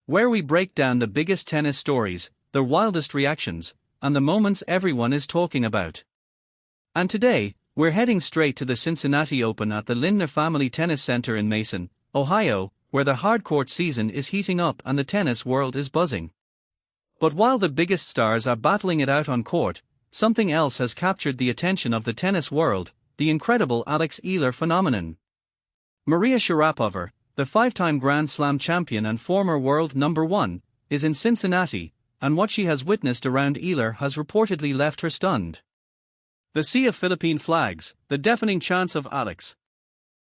where we break down the biggest tennis stories, the wildest reactions, and the moments everyone is talking about. And today, we're heading straight to the Cincinnati Open at the Lindner Family Tennis Center in Mason, Ohio, where the hardcourt season is heating up and the tennis world is buzzing. But while the biggest stars are battling it out on court, something else has captured the attention of the tennis world: the incredible Eala phenomenon. Maria Sharapova, the five-time Grand Slam champion and former world number one, is in Cincinnati, and what she has witnessed around Eala has reportedly left her stunned. The sea of Philippine flags, the deafening chants of Alex,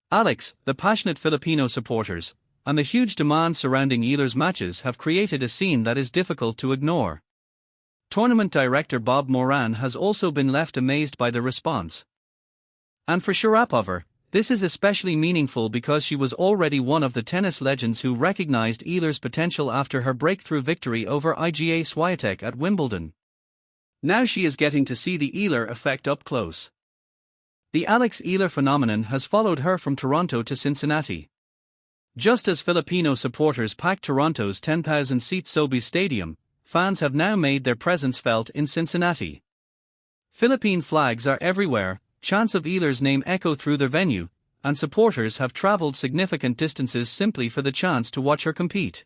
the passionate Filipino supporters, and the huge demand surrounding Eala's matches have created a scene that is difficult to ignore. Tournament director Bob Moran has also been left amazed by the response. And for Sharapova, this is especially meaningful because she was already one of the tennis legends who recognized Eala's potential after her breakthrough victory over Iga Swiatek at Wimbledon. Now she is getting to see the Eala effect up close. The Eala phenomenon has followed her from Toronto to Cincinnati. Just as Filipino supporters packed Toronto's 10,000-seat Sobeys Stadium, fans have now made their presence felt in Cincinnati. Philippine flags are everywhere, chants of Eala's name echo through the venue, and supporters have traveled significant distances simply for the chance to watch her compete.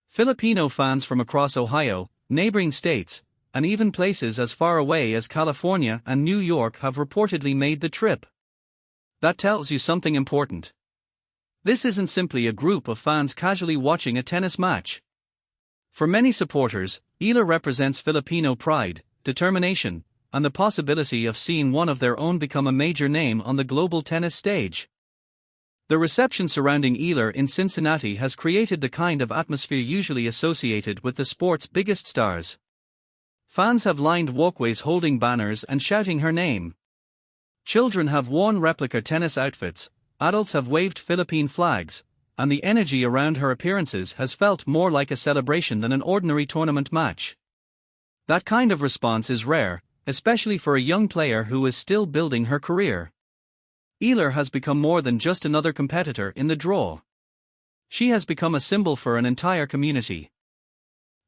Filipino fans from across Ohio, neighboring states, and even places as far away as California and New York have reportedly made the trip. That tells you something important. This isn't simply a group of fans casually watching a tennis match. For many supporters, Eala represents Filipino pride, determination, and the possibility of seeing one of their own become a major name on the global tennis stage. The reception surrounding Eala in Cincinnati has created the kind of atmosphere usually associated with the sport's biggest stars. Fans have lined walkways holding banners and shouting her name. Children have worn replica tennis outfits, adults have waved Philippine flags, and the energy around her appearances has felt more like a celebration than an ordinary tournament match. That kind of response is rare, especially for a young player who is still building her career. Eala has become more than just another competitor in the draw. She has become a symbol for an entire community.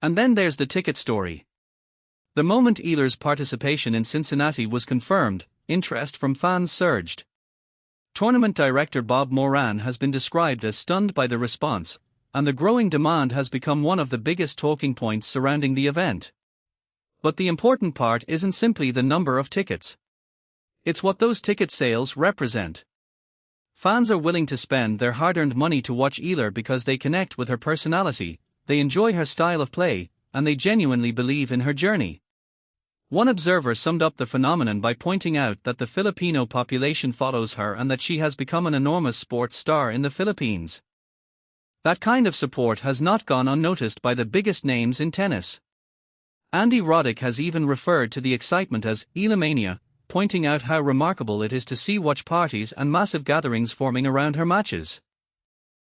And then there's the ticket story. The moment Eala's participation in Cincinnati was confirmed, interest from fans surged. Tournament director Bob Moran has been described as stunned by the response, and the growing demand has become one of the biggest talking points surrounding the event. But the important part isn't simply the number of tickets. It's what those ticket sales represent. Fans are willing to spend their hard-earned money to watch Eala because they connect with her personality, they enjoy her style of play, and they genuinely believe in her journey. One observer summed up the phenomenon by pointing out that the Filipino population follows her and that she has become an enormous sports star in the Philippines. That kind of support has not gone unnoticed by the biggest names in tennis. Andy Roddick has even referred to the excitement as Eala-mania, pointing out how remarkable it is to see watch parties and massive gatherings forming around her matches.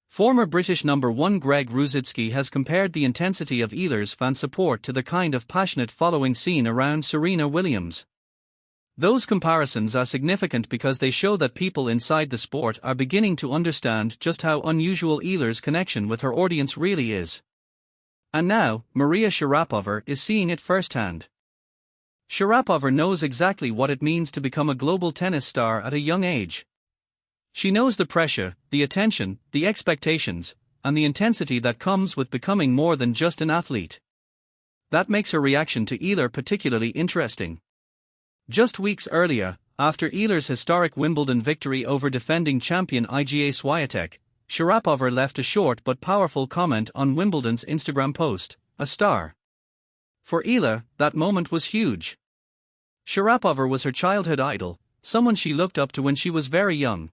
Former British number one Greg Rusedski has compared the intensity of Eala's fan support to the kind of passionate following seen around Serena Williams. Those comparisons are significant because they show that people inside the sport are beginning to understand just how unusual Eala's connection with her audience really is. And now, Maria Sharapova is seeing it firsthand. Sharapova knows exactly what it means to become a global tennis star at a young age. She knows the pressure, the attention, the expectations, and the intensity that comes with becoming more than just an athlete. That makes her reaction to Eala particularly interesting. Just weeks earlier, after Eala's historic Wimbledon victory over defending champion Iga Swiatek, Sharapova left a short but powerful comment on Wimbledon's Instagram post, "A star." For Eala, that moment was huge. Sharapova was her childhood idol, someone she looked up to when she was very young.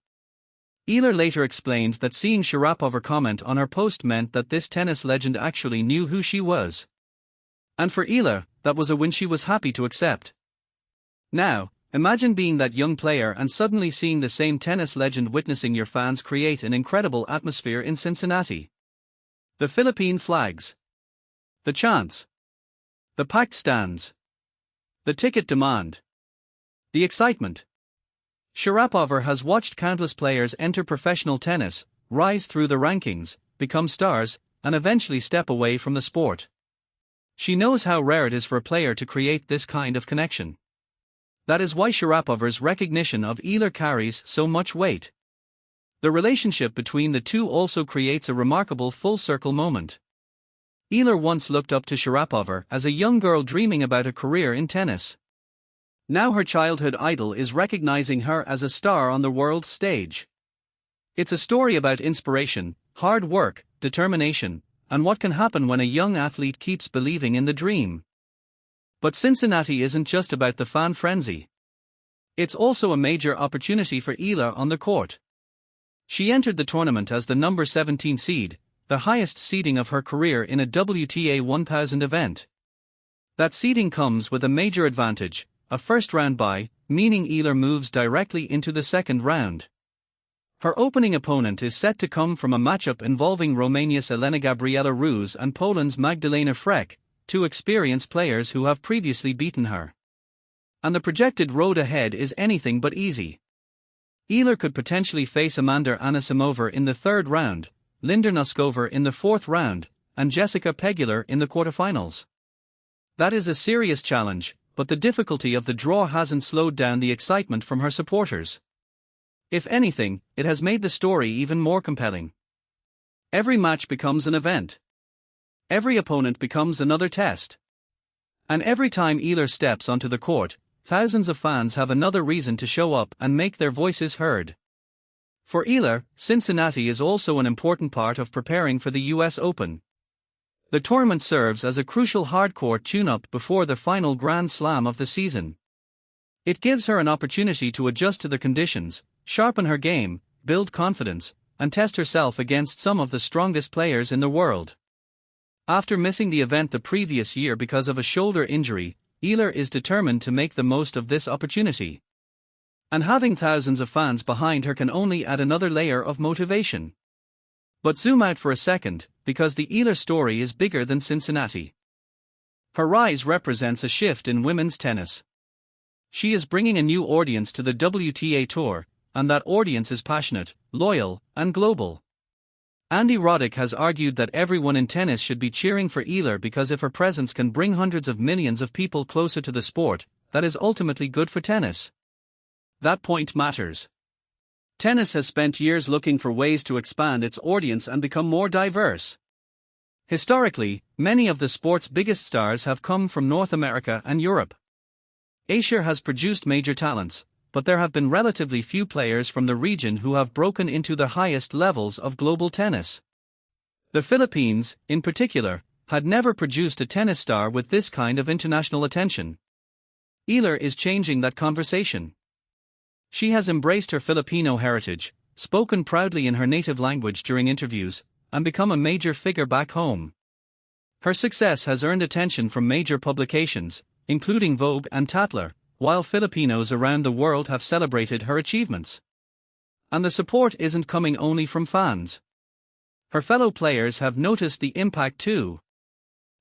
Eala later explained that seeing Sharapova comment on her post meant that this tennis legend actually knew who she was. And for Eala, that was a win she was happy to accept. Now, imagine being that young player and suddenly seeing the same tennis legend witnessing your fans create an incredible atmosphere in Cincinnati. The Philippine flags. The chants. The packed stands. The ticket demand. The excitement. Sharapova has watched countless players enter professional tennis, rise through the rankings, become stars, and eventually step away from the sport. She knows how rare it is for a player to create this kind of connection. That is why Sharapova's recognition of Eala carries so much weight. The relationship between the two also creates a remarkable full-circle moment. Eala once looked up to Sharapova as a young girl dreaming about a career in tennis. Now her childhood idol is recognizing her as a star on the world stage. It's a story about inspiration, hard work, determination, and what can happen when a young athlete keeps believing in the dream. But Cincinnati isn't just about the fan frenzy. It's also a major opportunity for Eala on the court. She entered the tournament as the number 17 seed, the highest seeding of her career in a WTA 1000 event. That seeding comes with a major advantage, a first-round bye, meaning Eala moves directly into the second round. Her opening opponent is set to come from a matchup involving Romania's Elena Gabriela Ruse and Poland's Magdalena Frech, two experienced players who have previously beaten her. And the projected road ahead is anything but easy. Eala could potentially face Amanda Anisimova in the third round, Linda Noskova in the fourth round, and Jessica Pegula in the quarterfinals. That is a serious challenge, but the difficulty of the draw hasn't slowed down the excitement from her supporters. If anything, it has made the story even more compelling. Every match becomes an event. Every opponent becomes another test. And every time Eala steps onto the court, thousands of fans have another reason to show up and make their voices heard. For Eala, Cincinnati is also an important part of preparing for the US Open. The tournament serves as a crucial hardcourt tune-up before the final Grand Slam of the season. It gives her an opportunity to adjust to the conditions, sharpen her game, build confidence, and test herself against some of the strongest players in the world. After missing the event the previous year because of a shoulder injury, Eala is determined to make the most of this opportunity. And having thousands of fans behind her can only add another layer of motivation. But zoom out for a second, because the Eala story is bigger than Cincinnati. Her rise represents a shift in women's tennis. She is bringing a new audience to the WTA Tour, and that audience is passionate, loyal, and global. Andy Roddick has argued that everyone in tennis should be cheering for Eala because if her presence can bring hundreds of millions of people closer to the sport, that is ultimately good for tennis. That point matters. Tennis has spent years looking for ways to expand its audience and become more diverse. Historically, many of the sport's biggest stars have come from North America and Europe. Asia has produced major talents, but there have been relatively few players from the region who have broken into the highest levels of global tennis. The Philippines, in particular, had never produced a tennis star with this kind of international attention. Eala is changing that conversation. She has embraced her Filipino heritage, spoken proudly in her native language during interviews, and become a major figure back home. Her success has earned attention from major publications, including Vogue and Tatler, while Filipinos around the world have celebrated her achievements. And the support isn't coming only from fans. Her fellow players have noticed the impact too.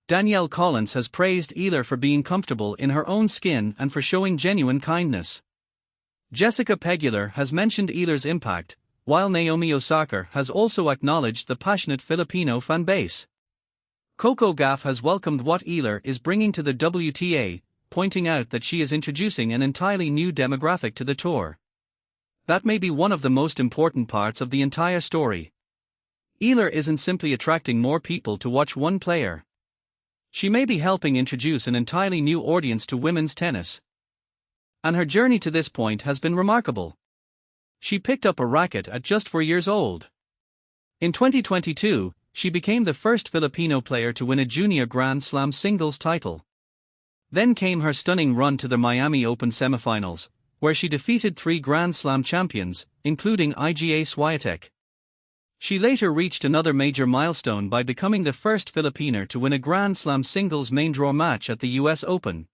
Danielle Collins has praised Eala for being comfortable in her own skin and for showing genuine kindness. Jessica Pegula has mentioned Eala's impact, while Naomi Osaka has also acknowledged the passionate Filipino fan base. Coco Gauff has welcomed what Eala is bringing to the WTA, pointing out that she is introducing an entirely new demographic to the tour. That may be one of the most important parts of the entire story. Eala isn't simply attracting more people to watch one player. She may be helping introduce an entirely new audience to women's tennis. And her journey to this point has been remarkable. She picked up a racket at just 4 years old. In 2022, she became the first Filipino player to win a junior Grand Slam singles title. Then came her stunning run to the Miami Open semifinals, where she defeated 3 Grand Slam champions, including Iga Swiatek. She later reached another major milestone by becoming the first Filipina to win a Grand Slam singles main draw match at the US Open.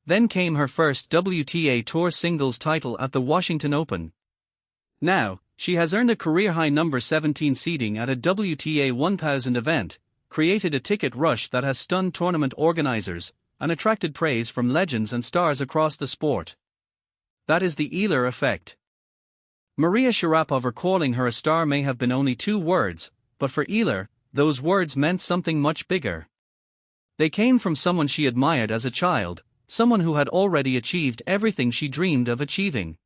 Then came her first WTA Tour singles title at the Washington Open. Now, she has earned a career-high number 17 seeding at a WTA 1000 event, created a ticket rush that has stunned tournament organizers, and attracted praise from legends and stars across the sport. That is the Eala effect. Maria Sharapova calling her a star may have been only 2 words, but for Eala, those words meant something much bigger. They came from someone she admired as a child, someone who had already achieved everything she dreamed of achieving.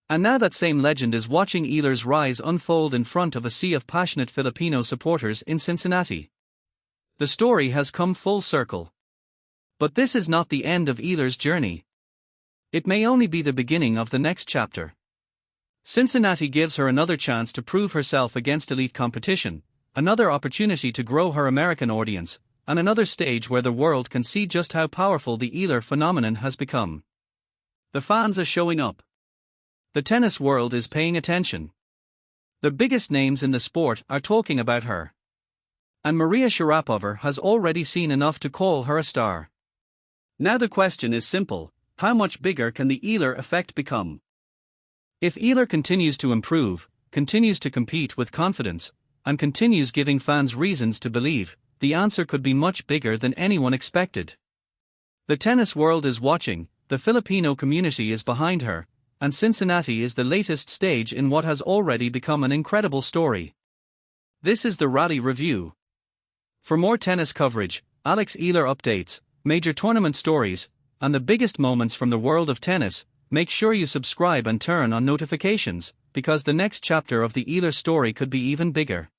And now that same legend is watching Eala's rise unfold in front of a sea of passionate Filipino supporters in Cincinnati. The story has come full circle. But this is not the end of Eala's journey. It may only be the beginning of the next chapter. Cincinnati gives her another chance to prove herself against elite competition, another opportunity to grow her American audience, and another stage where the world can see just how powerful the Eala phenomenon has become. The fans are showing up. The tennis world is paying attention. The biggest names in the sport are talking about her. And Maria Sharapova has already seen enough to call her a star. Now the question is simple: how much bigger can the Eala effect become? If Eala continues to improve, continues to compete with confidence, and continues giving fans reasons to believe, the answer could be much bigger than anyone expected. The tennis world is watching, the Filipino community is behind her, and Cincinnati is the latest stage in what has already become an incredible story. This is the Rally Review. For more tennis coverage, Alex Eala updates, major tournament stories, and the biggest moments from the world of tennis, make sure you subscribe and turn on notifications, because the next chapter of the Eala story could be even bigger.